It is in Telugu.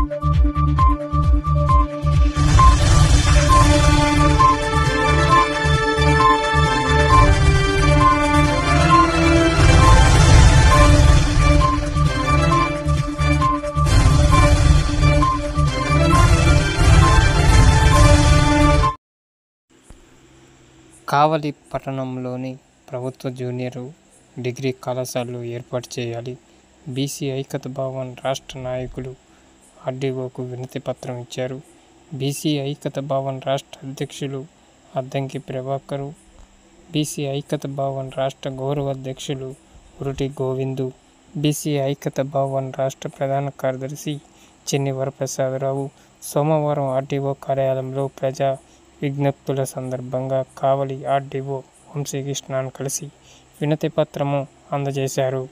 కావలి పట్టణంలోని ప్రభుత్వ జూనియర్ డిగ్రీ కళాశాలలు ఏర్పాటు చేయాలి. బీసీ ఐక్యత భవన్ రాష్ట్ర నాయకులు ఆర్డీఓకు వినతి పత్రం ఇచ్చారు. బీసీ ఐక్యత భవన్ రాష్ట్ర అధ్యక్షులు అద్దంకి ప్రభాకరు, బీసీ ఐక్యత భవన్ రాష్ట్ర గౌరవ అధ్యక్షులు ఉరుటి గోవిందు, బీసీ ఐక్యత భవన్ రాష్ట్ర ప్రధాన కార్యదర్శి చెన్ని వరప్రసాదరావు సోమవారం ఆర్డీఓ కార్యాలయంలో ప్రజా విజ్ఞప్తుల సందర్భంగా కావలి ఆర్డీఓ వంశీకృష్ణను కలిసి వినతి పత్రము అందజేశారు.